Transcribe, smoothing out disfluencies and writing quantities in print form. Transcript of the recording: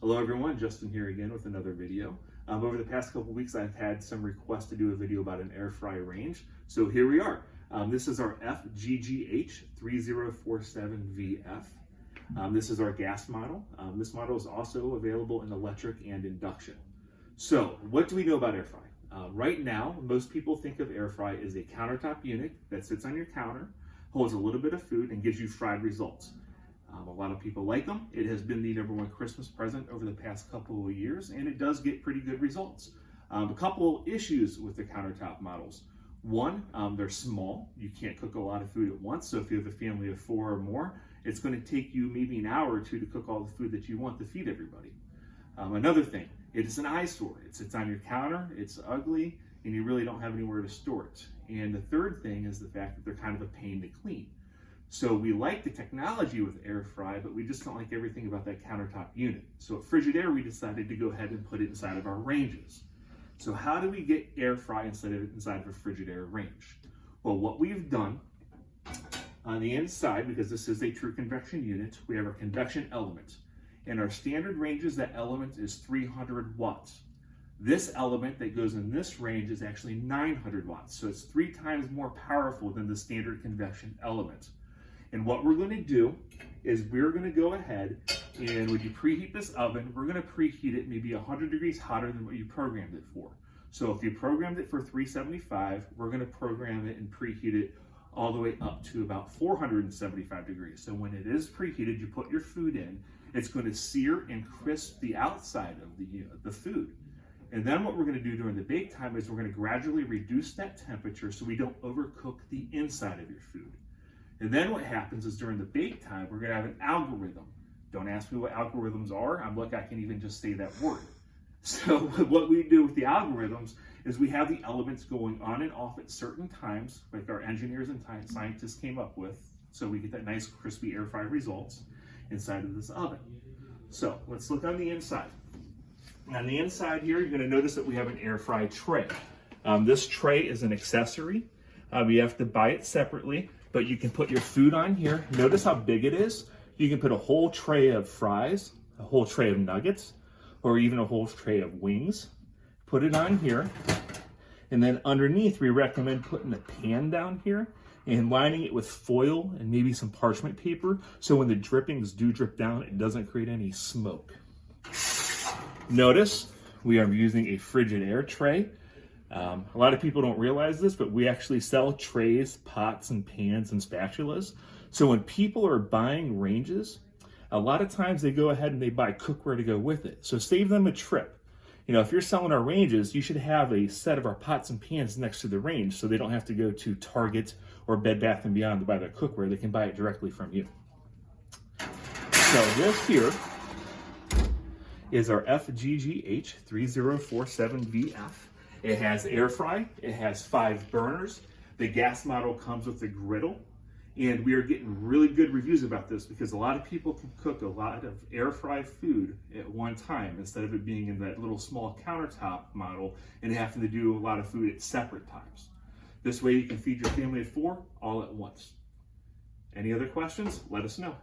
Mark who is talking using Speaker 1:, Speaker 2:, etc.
Speaker 1: Hello everyone, Justin here again with another video. Over the past couple weeks I've had some requests to do a video about an air fry range, so here we are. This is our FGGH3047VF. This is our gas model. This model is also available in electric and induction. So what do we know about air fry? Right now, most people think of air fry as a countertop unit that sits on your counter, holds a little bit of food, and gives you fried results. A lot of people like them. It has been the #1 Christmas present over the past couple of years, and it does get pretty good results. A couple issues with the countertop models. One, they're small. You can't cook a lot of food at once, so if you have a family of 4 or more, it's going to take you maybe an hour or two to cook all the food that you want to feed everybody. Another thing, it is an eyesore. It sits on your counter, it's ugly, and you really don't have anywhere to store it. And the third thing is the fact that they're kind of a pain to clean. So we like the technology with air fry, but we just don't like everything about that countertop unit. So at Frigidaire, we decided to go ahead and put it inside of our ranges. So how do we get air fry inside of a Frigidaire range? Well, what we've done on the inside, because this is a true convection unit, we have our convection element. In our standard ranges, that element is 300 watts. This element that goes in this range is actually 900 watts. So it's 3 times more powerful than the standard convection element. And what we're going to do is we're going to go ahead and when you preheat this oven, we're going to preheat it maybe 100 degrees hotter than what you programmed it for. So if you programmed it for 375, we're going to program it and preheat it all the way up to about 475 degrees. So when it is preheated, you put your food in, it's going to sear and crisp the outside of the food. And then what we're going to do during the bake time is we're going to gradually reduce that temperature so we don't overcook the inside of your food. And then what happens is during the bake time, we're going to have an algorithm. Don't ask me what algorithms are. I'm lucky I can even just say that word. So what we do with the algorithms is we have the elements going on and off at certain times, like our engineers and scientists came up with, so we get that nice crispy air fry results inside of this oven. So let's look on the inside. On the inside here, you're going to notice that we have an air fry tray. This tray is an accessory. You have to buy it separately. But you can put your food on here. Notice how big it is. You can put a whole tray of fries, a whole tray of nuggets, or even a whole tray of wings. Put it on here. And then underneath, we recommend putting the pan down here and lining it with foil and maybe some parchment paper. So when the drippings do drip down, it doesn't create any smoke. Notice we are using a Frigidaire tray. A lot of people don't realize this, but we actually sell trays, pots, and pans, and spatulas. So when people are buying ranges, a lot of times they go ahead and they buy cookware to go with it. So save them a trip. You know, if you're selling our ranges, you should have a set of our pots and pans next to the range so they don't have to go to Target or Bed Bath & Beyond to buy their cookware. They can buy it directly from you. So this here is our FGGH3047VF. It has air fry, it has 5 burners. The gas model comes with a griddle. And we are getting really good reviews about this because a lot of people can cook a lot of air fry food at one time instead of it being in that little small countertop model and having to do a lot of food at separate times. This way you can feed your family of 4 all at once. Any other questions? Let us know.